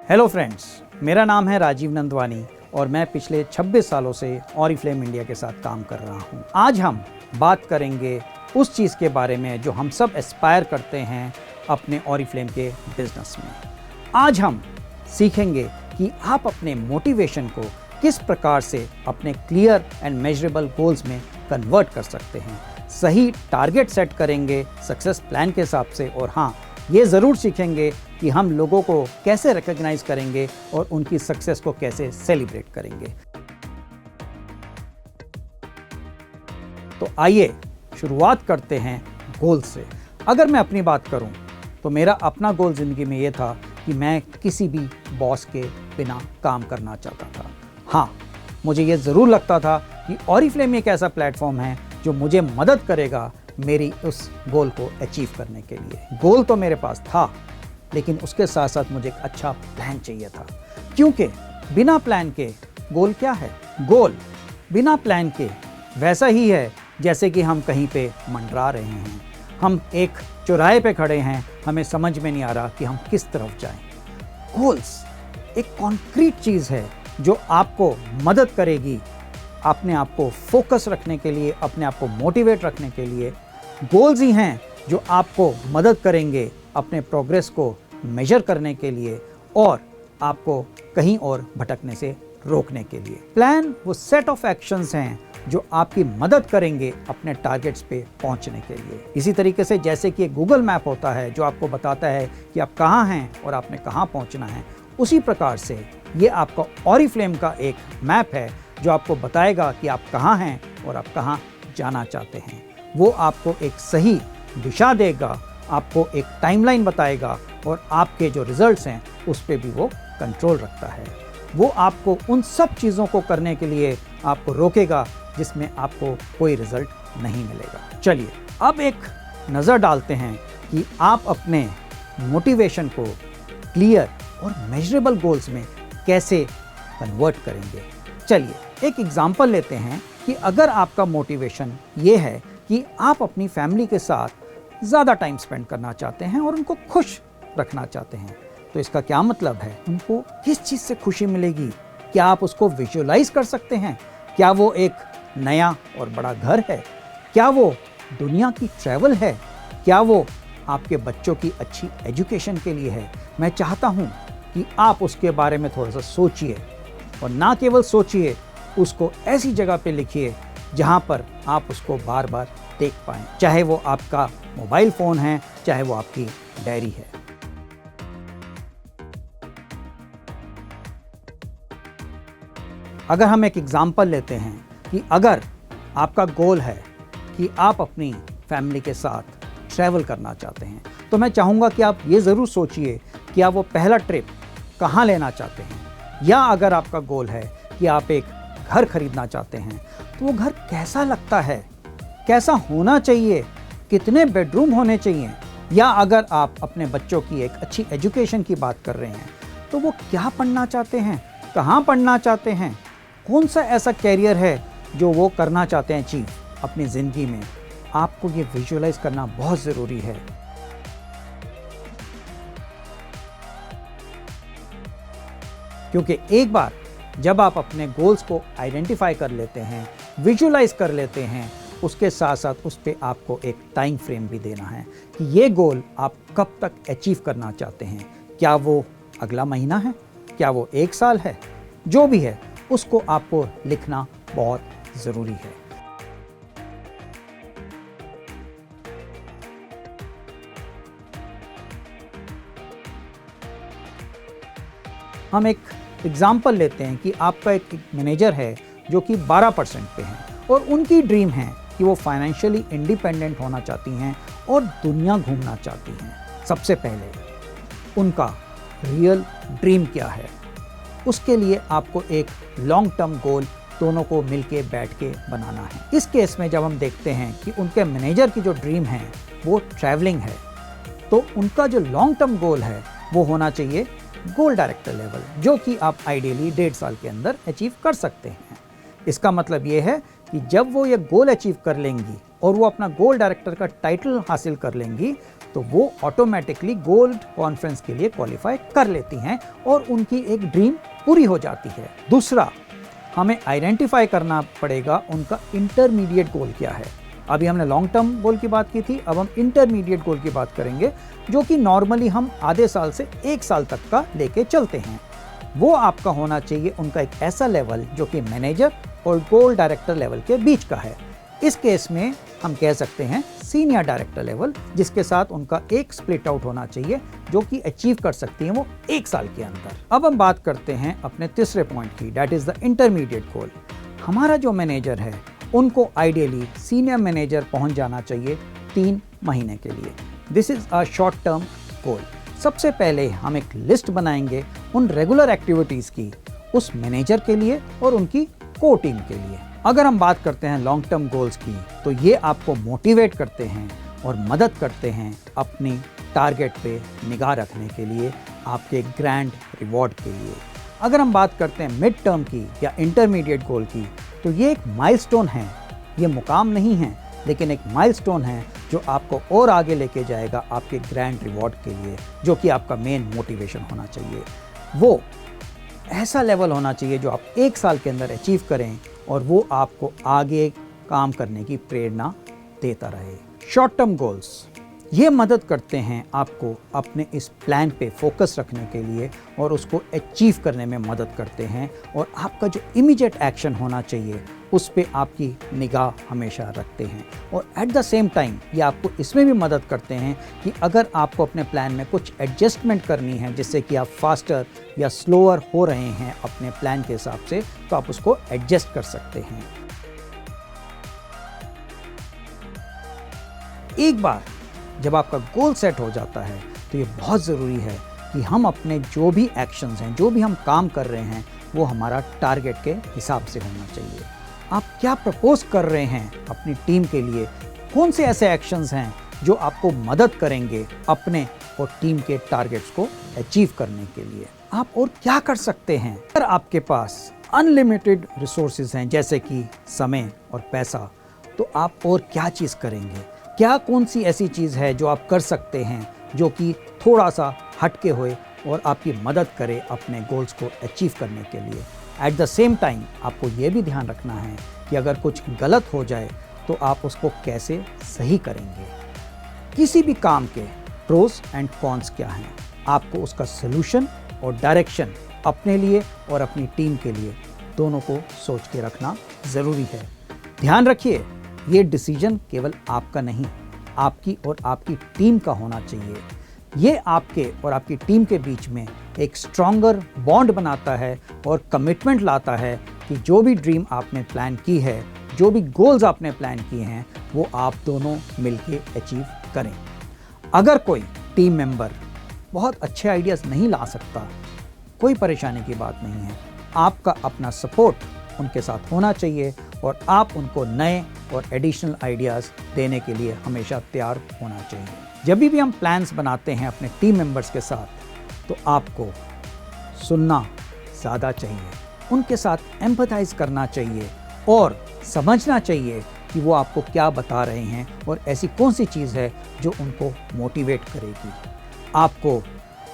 Hello friends, मेरा नाम है राजीव नंदवानी और मैं पिछले 26 सालों से ऑरिफ्लेम इंडिया के साथ काम कर रहा हूं। आज हम बात करेंगे उस चीज़ के बारे में जो हम सब एस्पायर करते हैं अपने ऑरिफ्लेम के बिजनेस में। आज हम सीखेंगे कि आप अपने मोटिवेशन को किस प्रकार से अपने क्लियर एंड मेजरेबल गोल्स में कन्वर्ट कर सकते हैं। सही टारगेट सेट करेंगे सक्सेस प्लान के हिसाब से, और हाँ, ये ज़रूर सीखेंगे कि हम लोगों को कैसे रिकॉग्नाइज करेंगे और उनकी सक्सेस को कैसे सेलिब्रेट करेंगे। तो आइए शुरुआत करते हैं गोल से। अगर मैं अपनी बात करूं तो मेरा अपना गोल ज़िंदगी में ये था कि मैं किसी भी बॉस के बिना काम करना चाहता था। हाँ, मुझे ये ज़रूर लगता था कि ऑरिफ्लेम एक ऐसा प्लेटफॉर्म है जो मुझे मदद करेगा मेरी उस गोल को अचीव करने के लिए। गोल तो मेरे पास था, लेकिन उसके साथ साथ मुझे एक अच्छा प्लान चाहिए था, क्योंकि बिना प्लान के गोल क्या है? गोल बिना प्लान के वैसा ही है जैसे कि हम कहीं पे मंडरा रहे हैं। हम एक चौराहे पे खड़े हैं, हमें समझ में नहीं आ रहा कि हम किस तरफ जाएं। गोल्स एक कॉन्क्रीट चीज़ है जो आपको मदद करेगी अपने आप को फोकस रखने के लिए, अपने आप को मोटिवेट रखने के लिए। गोल्स ही हैं जो आपको मदद करेंगे अपने प्रोग्रेस को मेजर करने के लिए और आपको कहीं और भटकने से रोकने के लिए। प्लान वो सेट ऑफ एक्शंस हैं जो आपकी मदद करेंगे अपने टारगेट्स पे पहुंचने के लिए। इसी तरीके से जैसे कि एक गूगल मैप होता है जो आपको बताता है कि आप कहाँ हैं और आपने कहाँ पहुंचना है, उसी प्रकार से ये आपका ऑरिफ्लेम का एक मैप है जो आपको बताएगा कि आप कहाँ हैं और आप कहाँ जाना चाहते हैं। वो आपको एक सही दिशा देगा, आपको एक टाइमलाइन बताएगा और आपके जो रिजल्ट्स हैं उस पे भी वो कंट्रोल रखता है। वो आपको उन सब चीज़ों को करने के लिए आपको रोकेगा जिसमें आपको कोई रिजल्ट नहीं मिलेगा। चलिए अब एक नज़र डालते हैं कि आप अपने मोटिवेशन को क्लियर और मेजरेबल गोल्स में कैसे कन्वर्ट करेंगे। चलिए एक एग्जांपल लेते हैं कि अगर आपका मोटिवेशन ये है कि आप अपनी फैमिली के साथ ज़्यादा टाइम स्पेंड करना चाहते हैं और उनको खुश रखना चाहते हैं, तो इसका क्या मतलब है? उनको किस चीज़ से खुशी मिलेगी? क्या आप उसको विजुअलाइज कर सकते हैं? क्या वो एक नया और बड़ा घर है? क्या वो दुनिया की ट्रैवल है? क्या वो आपके बच्चों की अच्छी एजुकेशन के लिए है? मैं चाहता हूँ कि आप उसके बारे में थोड़ा सा सोचिए, और ना केवल सोचिए, उसको ऐसी जगह पे लिखिए जहाँ पर आप उसको बार बार देख पाएँ, चाहे वो आपका मोबाइल फ़ोन है, चाहे वो आपकी डायरी है। अगर हम एक एग्जांपल लेते हैं कि अगर आपका गोल है कि आप अपनी फैमिली के साथ ट्रैवल करना चाहते हैं, तो मैं चाहूँगा कि आप ये ज़रूर सोचिए कि आप वो पहला ट्रिप कहाँ लेना चाहते हैं। या अगर आपका गोल है कि आप एक घर खरीदना चाहते हैं, तो वो घर कैसा लगता है, कैसा होना चाहिए, कितने बेडरूम होने चाहिए। या अगर आप अपने बच्चों की एक अच्छी एजुकेशन की बात कर रहे हैं, तो वो क्या पढ़ना चाहते हैं, कहाँ पढ़ना चाहते हैं, कौन सा ऐसा कैरियर है जो वो करना चाहते हैं अचीव अपनी ज़िंदगी में। आपको ये विजुअलाइज करना बहुत ज़रूरी है। क्योंकि एक बार जब आप अपने गोल्स को आइडेंटिफाई कर लेते हैं, विजुअलाइज कर लेते हैं, उसके साथ साथ उस पर आपको एक टाइम फ्रेम भी देना है कि ये गोल आप कब तक अचीव करना चाहते हैं। क्या वो अगला महीना है, क्या वो 1 साल है, जो भी है उसको आपको लिखना बहुत ज़रूरी है। हम एक एग्जाम्पल लेते हैं कि आपका एक मैनेजर है जो कि 12% पे हैं और उनकी ड्रीम है कि वो फाइनेंशियली इंडिपेंडेंट होना चाहती हैं और दुनिया घूमना चाहती हैं। सबसे पहले उनका रियल ड्रीम क्या है, उसके लिए आपको एक लॉन्ग टर्म गोल दोनों को मिलके बैठ के बनाना है। इस केस में जब हम देखते हैं कि उनके मैनेजर की जो ड्रीम है वो ट्रैवलिंग है, तो उनका जो लॉन्ग टर्म गोल है वो होना चाहिए गोल डायरेक्टर लेवल, जो कि आप आइडियली 1.5 साल के अंदर अचीव कर सकते हैं। इसका मतलब ये है कि जब वो ये गोल अचीव कर लेंगी और वो अपना गोल डायरेक्टर का टाइटल हासिल कर लेंगी, तो वो ऑटोमेटिकली गोल्ड कॉन्फ्रेंस के लिए क्वालिफाई कर लेती हैं और उनकी एक ड्रीम पूरी हो जाती है। दूसरा, हमें आइडेंटिफाई करना पड़ेगा उनका इंटरमीडिएट गोल क्या है। अभी हमने लॉन्ग टर्म गोल की बात की थी, अब हम इंटरमीडिएट गोल की बात करेंगे, जो कि नॉर्मली हम आधे साल से 1 साल तक का लेके चलते हैं। वो आपका होना चाहिए उनका एक ऐसा लेवल जो कि मैनेजर और गोल डायरेक्टर लेवल के बीच का है। इस केस में हम कह सकते हैं सीनियर डायरेक्टर लेवल, जिसके साथ उनका एक स्प्लिट आउट होना चाहिए जो कि अचीव कर सकती हैं वो 1 साल के अंदर। अब हम बात करते हैं अपने तीसरे पॉइंट की, दैट इज द इंटरमीडिएट गोल। हमारा जो मैनेजर है उनको आइडियली सीनियर मैनेजर पहुंच जाना चाहिए 3 महीने के लिए। This is a short term goal. सबसे पहले हम एक लिस्ट बनाएंगे उन रेगुलर एक्टिविटीज की उस मैनेजर के लिए और उनकी को टीम के लिए। अगर हम बात करते हैं लॉन्ग टर्म गोल्स की, तो ये आपको मोटिवेट करते हैं और मदद करते हैं अपनी टारगेट पे निगाह रखने के लिए, आपके ग्रैंड रिवॉर्ड के लिए। अगर हम बात करते हैं मिड टर्म की या इंटरमीडिएट गोल की, तो ये एक माइलस्टोन है। ये मुकाम नहीं है, लेकिन एक माइलस्टोन है जो आपको और आगे लेके जाएगा आपके ग्रैंड रिवॉर्ड के लिए, जो कि आपका मेन मोटिवेशन होना चाहिए। वो ऐसा लेवल होना चाहिए जो आप 1 साल के अंदर अचीव करें और वो आपको आगे काम करने की प्रेरणा देता रहे। शॉर्ट टर्म गोल्स ये मदद करते हैं आपको अपने इस प्लान पे फोकस रखने के लिए और उसको अचीव करने में मदद करते हैं, और आपका जो इमीडिएट एक्शन होना चाहिए उस पे आपकी निगाह हमेशा रखते हैं। और एट द सेम टाइम ये आपको इसमें भी मदद करते हैं कि अगर आपको अपने प्लान में कुछ एडजस्टमेंट करनी है, जिससे कि आप फास्टर या स्लोअर हो रहे हैं अपने प्लान के हिसाब से, तो आप उसको एडजस्ट कर सकते हैं। एक बार जब आपका गोल सेट हो जाता है तो ये बहुत ज़रूरी है कि हम अपने जो भी एक्शंस हैं, जो भी हम काम कर रहे हैं, वो हमारा टारगेट के हिसाब से होना चाहिए। आप क्या प्रपोज कर रहे हैं अपनी टीम के लिए, कौन से ऐसे एक्शंस हैं जो आपको मदद करेंगे अपने और टीम के टारगेट्स को अचीव करने के लिए। आप और क्या कर सकते हैं। अगर आपके पास अनलिमिटेड रिसोर्सेज हैं जैसे कि समय और पैसा, तो आप और क्या चीज़ करेंगे। क्या कौन सी ऐसी चीज़ है जो आप कर सकते हैं जो कि थोड़ा सा हटके होए और आपकी मदद करे अपने गोल्स को अचीव करने के लिए। एट द सेम टाइम आपको ये भी ध्यान रखना है कि अगर कुछ गलत हो जाए तो आप उसको कैसे सही करेंगे। किसी भी काम के प्रोस एंड कॉन्स क्या हैं, आपको उसका सलूशन और डायरेक्शन अपने लिए और अपनी टीम के लिए दोनों को सोच के रखना ज़रूरी है। ध्यान रखिए, ये डिसीजन केवल आपका नहीं, आपकी और आपकी टीम का होना चाहिए। ये आपके और आपकी टीम के बीच में एक स्ट्रॉन्गर बॉन्ड बनाता है और कमिटमेंट लाता है कि जो भी ड्रीम आपने प्लान की है, जो भी गोल्स आपने प्लान किए हैं, वो आप दोनों मिलके अचीव करें। अगर कोई टीम मेंबर बहुत अच्छे आइडियाज़ नहीं ला सकता, कोई परेशानी की बात नहीं है। आपका अपना सपोर्ट उनके साथ होना चाहिए और आप उनको नए और एडिशनल आइडियाज़ देने के लिए हमेशा तैयार होना चाहिए। जब भी हम प्लान्स बनाते हैं अपने टीम मेंबर्स के साथ, तो आपको सुनना ज़्यादा चाहिए, उनके साथ एम्पैथाइज करना चाहिए और समझना चाहिए कि वो आपको क्या बता रहे हैं और ऐसी कौन सी चीज़ है जो उनको मोटिवेट करेगी। आपको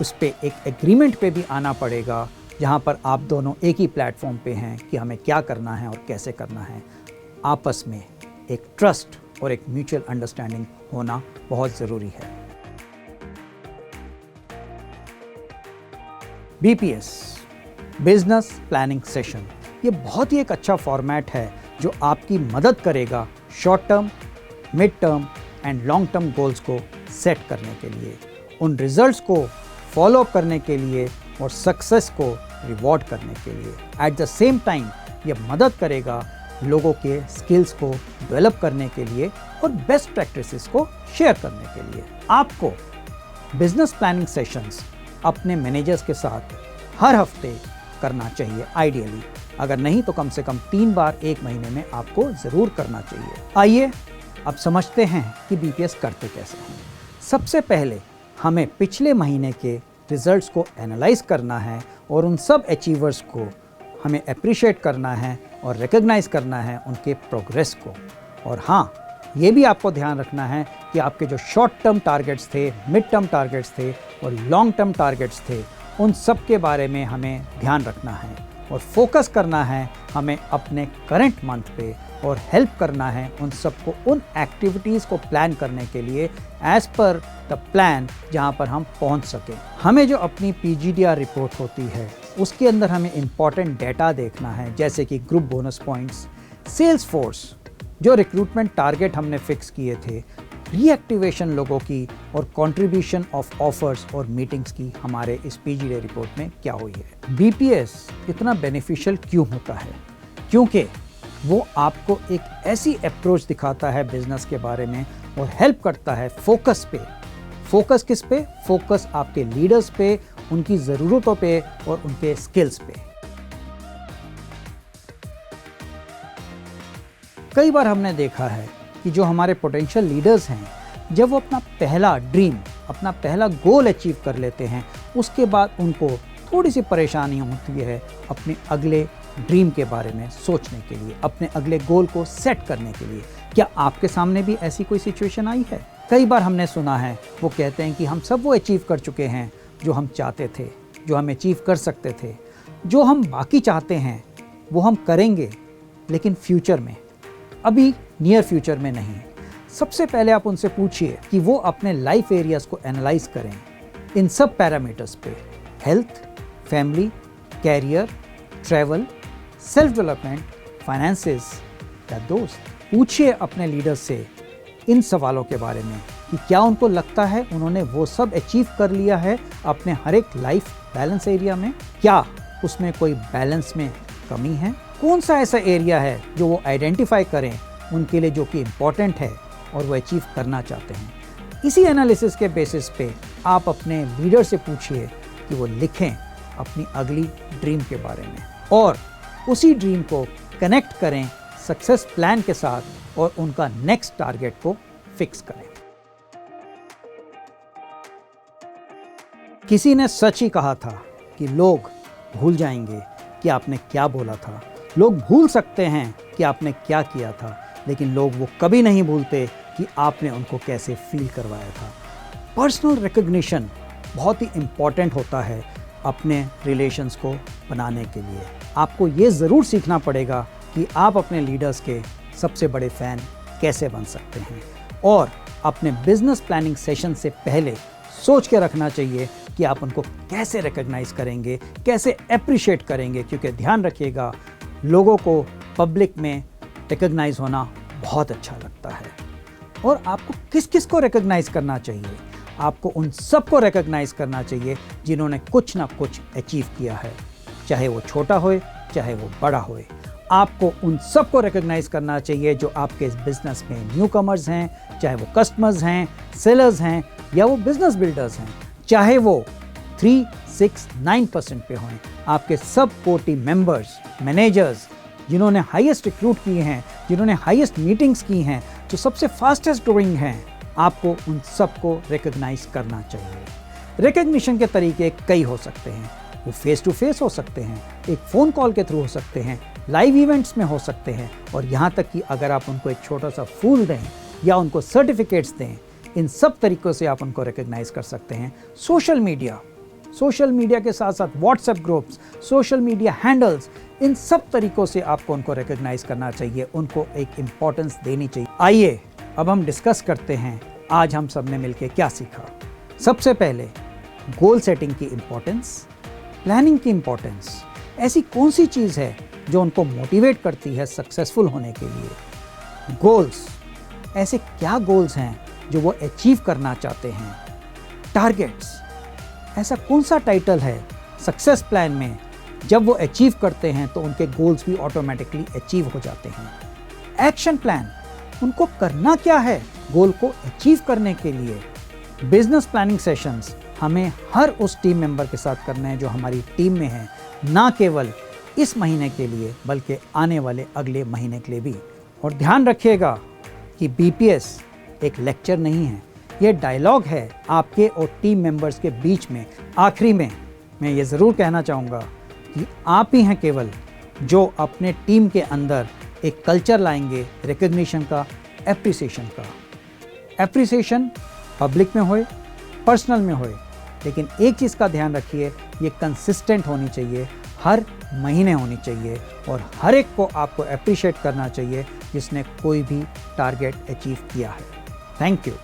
उस पर एक एग्रीमेंट पे भी आना पड़ेगा, जहाँ पर आप दोनों एक ही प्लेटफॉर्म पे हैं कि हमें क्या करना है और कैसे करना है। आपस में एक ट्रस्ट और एक म्यूचुअल अंडरस्टैंडिंग होना बहुत ज़रूरी है। BPS बिजनेस प्लानिंग सेशन, ये बहुत ही एक अच्छा फॉर्मेट है जो आपकी मदद करेगा short term, mid term and long term goals को सेट करने के लिए, उन रिजल्ट्स को फॉलो अप करने के लिए और सक्सेस को रिवॉर्ड करने के लिए। एट द सेम टाइम ये मदद करेगा लोगों के स्किल्स को डेवलप करने के लिए और बेस्ट प्रैक्टिसेस को शेयर करने के लिए। आपको बिजनेस प्लानिंग सेशंस अपने मैनेजर्स के साथ हर हफ्ते करना चाहिए आइडियली। अगर नहीं तो कम से कम 3 बार 1 महीने में आपको ज़रूर करना चाहिए। आइए अब समझते हैं कि BPS करते कैसे हैं। सबसे पहले हमें पिछले महीने के रिजल्ट्स को एनालाइज करना है और उन सब अचीवर्स को हमें अप्रिशिएट करना है और रिकॉग्नाइज करना है उनके प्रोग्रेस को। और हाँ, ये भी आपको ध्यान रखना है कि आपके जो शॉर्ट टर्म टारगेट्स थे, मिड टर्म टारगेट्स थे और लॉन्ग टर्म टारगेट्स थे, उन सब के बारे में हमें ध्यान रखना है और फोकस करना है हमें अपने करंट मंथ पे और हेल्प करना है उन सबको उन एक्टिविटीज़ को प्लान करने के लिए एज़ पर द प्लान जहाँ पर हम पहुँच सकें। हमें जो अपनी PGDR रिपोर्ट होती है उसके अंदर हमें इम्पॉर्टेंट डेटा देखना है, जैसे कि group bonus points, sales force, जो रिक्रूटमेंट टारगेट हमने फिक्स किए थे, रीएक्टिवेशन लोगों की और कंट्रीब्यूशन ऑफ ऑफर्स और मीटिंग्स की हमारे इस PGDR रिपोर्ट में क्या हुई है। BPS इतना बेनिफिशियल क्यों होता है? क्योंकि वो आपको एक ऐसी अप्रोच दिखाता है बिजनेस के बारे में और हेल्प करता है फोकस पे। फोकस किस पे? फोकस आपके लीडर्स पे, उनकी ज़रूरतों पे और उनके स्किल्स पे। कई बार हमने देखा है कि जो हमारे पोटेंशियल लीडर्स हैं, जब वो अपना पहला ड्रीम, अपना पहला गोल अचीव कर लेते हैं, उसके बाद उनको थोड़ी सी परेशानी होती है अपने अगले ड्रीम के बारे में सोचने के लिए, अपने अगले गोल को सेट करने के लिए। क्या आपके सामने भी ऐसी कोई सिचुएशन आई है? कई बार हमने सुना है वो कहते हैं कि हम सब वो अचीव कर चुके हैं जो हम चाहते थे, जो हम अचीव कर सकते थे, जो हम बाकी चाहते हैं वो हम करेंगे, लेकिन फ्यूचर में, अभी नियर फ्यूचर में नहीं। सबसे पहले आप उनसे पूछिए कि वो अपने लाइफ एरियाज़ को एनालाइज करें इन सब पैरामीटर्स पे, health, family, career, travel, self development, finances या दोस्त। पूछिए अपने लीडर्स से इन सवालों के बारे में कि क्या उनको लगता है उन्होंने वो सब अचीव कर लिया है अपने हर एक लाइफ बैलेंस एरिया में? क्या उसमें कोई बैलेंस में कमी है? कौन सा ऐसा एरिया है जो वो आइडेंटिफाई करें उनके लिए, जो कि इम्पॉर्टेंट है और वो अचीव करना चाहते हैं। इसी एनालिसिस के बेसिस पे आप अपने लीडर से पूछिए कि वो लिखें अपनी अगली ड्रीम के बारे में और उसी ड्रीम को कनेक्ट करें सक्सेस प्लान के साथ और उनका नेक्स्ट टारगेट को फिक्स करें। किसी ने सच ही कहा था कि लोग भूल जाएंगे कि आपने क्या बोला था, लोग भूल सकते हैं कि आपने क्या किया था, लेकिन लोग वो कभी नहीं भूलते कि आपने उनको कैसे फील करवाया था। पर्सनल रिकग्निशन बहुत ही इम्पॉर्टेंट होता है अपने रिलेशंस को बनाने के लिए। आपको ये ज़रूर सीखना पड़ेगा कि आप अपने लीडर्स के सबसे बड़े फ़ैन कैसे बन सकते हैं और अपने बिजनेस प्लानिंग सेशन से पहले सोच के रखना चाहिए कि आप उनको कैसे रिकग्नाइज़ करेंगे, कैसे अप्रिशिएट करेंगे, क्योंकि ध्यान रखिएगा लोगों को पब्लिक में रिकग्नाइज़ होना बहुत अच्छा लगता है। और आपको किस किस को रिकग्नाइज़ करना चाहिए? आपको उन सब को रिकग्नाइज़ करना चाहिए जिन्होंने कुछ ना कुछ अचीव किया है, चाहे वो छोटा होए चाहे वो बड़ा होए। आपको उन सब को रिकग्नाइज़ करना चाहिए जो आपके इस बिज़नेस में न्यू कमर्स हैं, चाहे वो कस्टमर्स हैं, सेलर्स हैं या वो बिज़नेस बिल्डर्स हैं, चाहे वो 3, 6, 9% पे हों। आपके सब कोर टीम मेंबर्स, मैनेजर्स जिन्होंने हाईएस्ट रिक्रूट किए हैं, जिन्होंने हाईएस्ट मीटिंग्स की हैं, जो सबसे फास्टेस्ट ग्रोइंग हैं, आपको उन सब को रिकग्नाइज़ करना चाहिए। रिकग्निशन के तरीके कई हो सकते हैं, वो फेस टू फेस हो सकते हैं, एक फ़ोन कॉल के थ्रू हो सकते हैं, लाइव इवेंट्स में हो सकते हैं और यहाँ तक कि अगर आप उनको एक छोटा सा फूल दें या उनको सर्टिफिकेट्स दें, इन सब तरीक़ों से आप उनको रिकग्नाइज़ कर सकते हैं। सोशल मीडिया के साथ साथ WhatsApp groups, social media handles, इन सब तरीक़ों से आपको उनको रिकग्नाइज़ करना चाहिए, उनको एक इम्पॉर्टेंस देनी चाहिए। आइए अब हम डिस्कस करते हैं आज हम सब ने मिलकर क्या सीखा। सबसे पहले गोल सेटिंग की इम्पॉर्टेंस, प्लानिंग की इम्पॉर्टेंस। ऐसी कौन सी चीज़ है जो उनको मोटिवेट करती है सक्सेसफुल होने के लिए? गोल्स, ऐसे क्या गोल्स हैं जो वो अचीव करना चाहते हैं? टारगेट्स, ऐसा कौन सा टाइटल है सक्सेस प्लान में जब वो अचीव करते हैं तो उनके गोल्स भी ऑटोमेटिकली अचीव हो जाते हैं? एक्शन प्लान, उनको करना क्या है गोल को अचीव करने के लिए? बिजनेस प्लानिंग सेशंस हमें हर उस टीम मेंबर के साथ करना है जो हमारी टीम में है, ना केवल इस महीने के लिए बल्कि आने वाले अगले महीने के लिए भी। और ध्यान रखिएगा कि BPS एक लेक्चर नहीं है, ये डायलॉग है आपके और टीम मेंबर्स के बीच में। आखिरी में मैं ये ज़रूर कहना चाहूँगा कि आप ही हैं केवल जो अपने टीम के अंदर एक कल्चर लाएंगे रिकग्निशन का, एप्रिसिएशन का। एप्रिसिएशन पब्लिक में होए, पर्सनल में होए, लेकिन एक चीज़ का ध्यान रखिए, ये कंसिस्टेंट होनी चाहिए, हर महीने होनी चाहिए और हर एक को आपको एप्रिशिएट करना चाहिए जिसने कोई भी टारगेट अचीव किया है। Thank you.